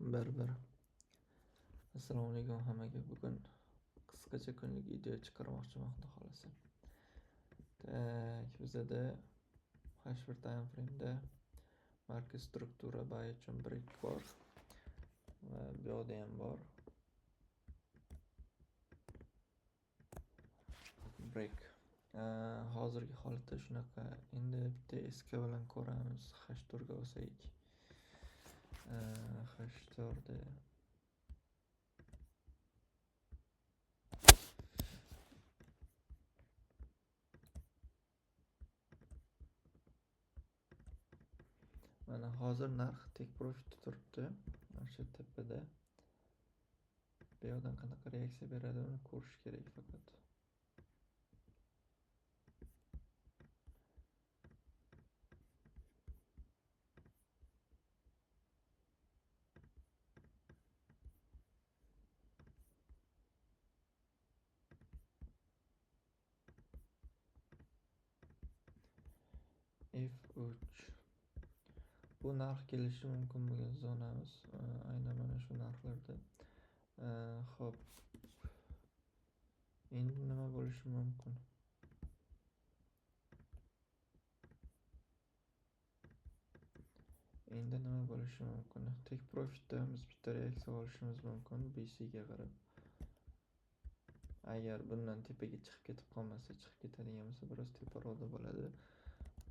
Bir. Assalomu alaykum hammaga. Bugun qisqacha kunlik video chiqarmoqchiman, xudo xolasa. Bizada H1 time frame'da market struktura buy uchun break bor va bu yoqda ham bor. Break. Hozirgi holatda shunaqa. Endi bitta SK bilan ko'ramiz. H4 ga o'tsak. H4 da mana hozir narx tek profitda turibdi. Mana shu tepada. Bu yoqdan qanaqa reaksiya beradini ko'rish kerak faqat. F3. Bu narx kelishi mumkin bo'lgan zonamiz. Aynan mana shu narxlarda. Xo'p. Endi nima bo'lishi mumkin? Tek profitda biz bitta reaksiya olishimiz mumkin BC ga qarab. Agar bundan tepaga chiqib ketib qolmasa, chiqib ketadigan bo'lsa, biroz teparoqda bo'ladi.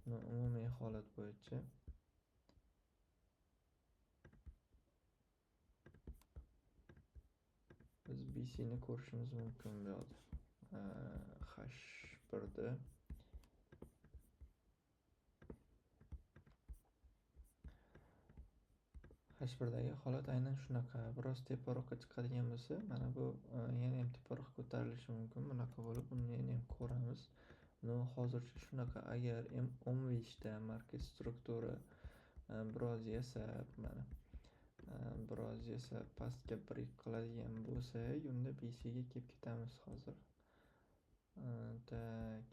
Umumiy holat bo'yicha biz BC ni ko'rishimiz mumkin bu yoqda. H1 da H1dagi holat aynan shunaqa. Biroz teparoqqa chiqadigan bo'lsa, mana bu yana ham teparoqqa ko'tarilishi mumkin. Bunaqa bo'lib, uni yana ham ko'ramiz. Hozircha shunaqa. Agar M15 da market struktura biroz yasab, mana biroz yasab pastga break qiladigan bo'lsa, unda BC ga kelib ketamiz hozir. Tak.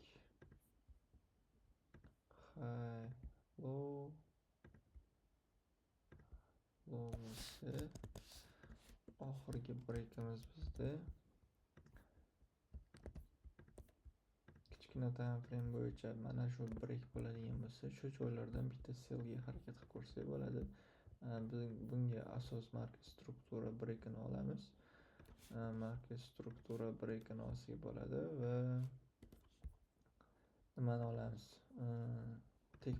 Low oxirgi breakimiz bizda kichkina time frame bo'yicha mana shu break bo'ladigan bo'lsa, shu joylardan bitta sell ga harakat qilib ko'rsak bo'ladi. Bunga asos market struktura breakini olamiz. Market struktura breakini olsak bo'ladi va nimani olamiz? Tek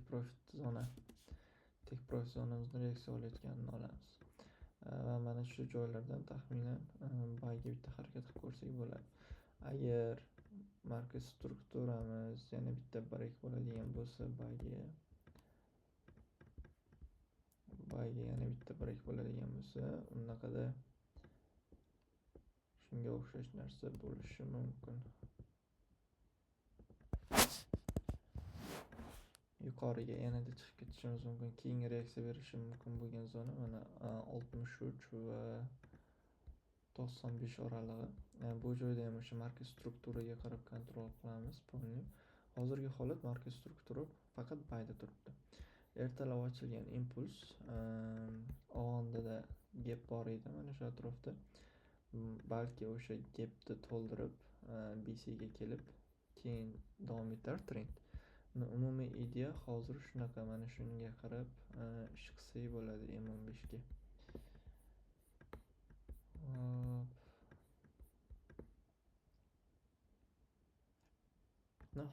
profit zonamizni reaksiya olayotganini olamiz. Va mana shu joylardan taxminan buy ga bitta harakat qilib ko'rsak bo'ladi. Agar market strukturamiz yana bitta break bo'ladigan bo'lsa, buy ga yana bitta break bo'ladigan bo'lsa, unaqada shunga o'xshash narsa bo'lishi mumkin. Yuqoriga yanada chiqib ketishimiz mumkin. Keyingi reaksiya berishi mumkin bo'lgan zona mana 63 va 95 oralig'i. Bu joyda ham o'sha market strukturaga qarab kontrol qilamiz. Hozirgi holat market struktura faqat buyda turibdi. Ertalab ochilgan impuls og'ondida gap bor edi mana shu atrofda. Balki o'sha gapni to'ldirib BC ga kelib, keyin davom etar trend. Umumiy ideya hozir shunaqa, mana shunga qarab ish qilsak bo'ladi M15 ga.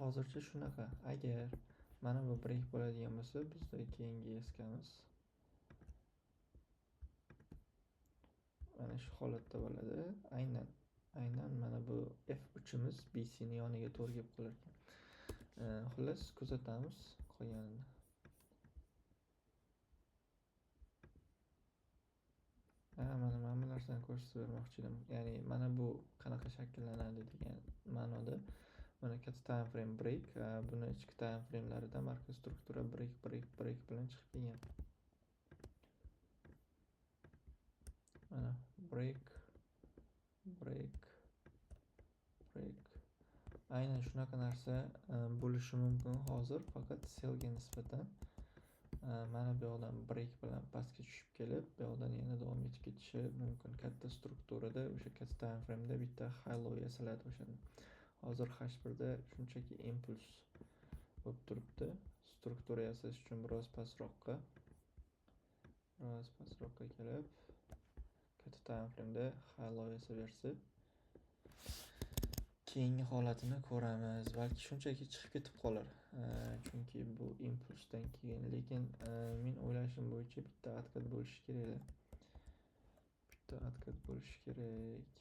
Hozircha shunaqa. Agar mana bu break bo'ladigan bo'lsa, bizda keyingi eskamiz mana shu holatda bo'ladi. Aynan mana bu F3imiz BC ni yoniga to'g'ri kelib qolar ekan. Xullas kuzatamiz qolganini. Mana bu narsani ko'rsatib bermoqchi edim. Ya'ni mana bu qanaqa shakllanadi degan ma'noda. Mana katta time frame break, buni ichki time frame'larida market struktura break bilan chiqib kelgan. Mana break. Aynan shunaqa narsa bo'lishi mumkin hozir, faqat sell ga nisbatan mana bu yoqdan break bilan pastga tushib kelib, bu yoqdan yana davom etib ketishi mumkin. Katta strukturada, o'sha katta time frame'da bitta high low yasaladi o'shanda. Hozir H1da shunchaki impuls bo'lib turibdi. Struktura yasash uchun biroz pastroqqa kelib, katta time frame'da high low yasaversa, keyingi holatini ko'ramiz. Balki shunchaki chiqib ketib qolar. Chunki bu impulsdan keyin, lekin men o'ylashim bo'yicha bitta откат bo'lishi kerak. Bitta откат bo'lishi kerak.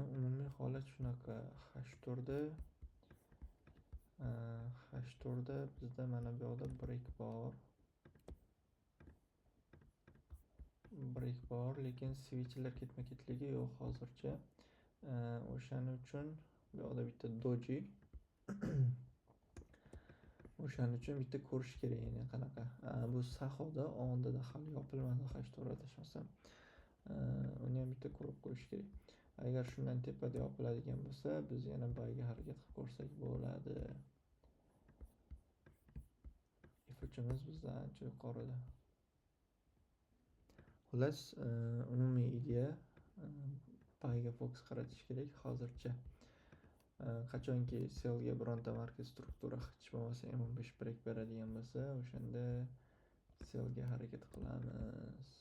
Umumiy holat shunaqa. H4da bizda mana bu yoqda break bor, lekin switchlar ketma-ketligi yo'q hozircha. O'shaning uchun bu yoqda bitta doji o'shaning uchun bitta ko'rish kerak yana qanaqa. Bu Sahoda oldida hali yopilmadi H4 adashmasam. Uni ham bitta ko'rib qo'yish kerak. Agar shundan tepada yopiladigan bo'lsa, biz yana buyga harakat qilib ko'rsak bo'ladi. If-uchimiz bizda ancha yuqorida. Xullas, umumiy ideya buyga fokus qaratish kerak hozircha. Qachonki sellga bironta market struktura hech bo'lmasa M15 break beradigan bo'lsa, o'shanda sellga harakat qilamiz.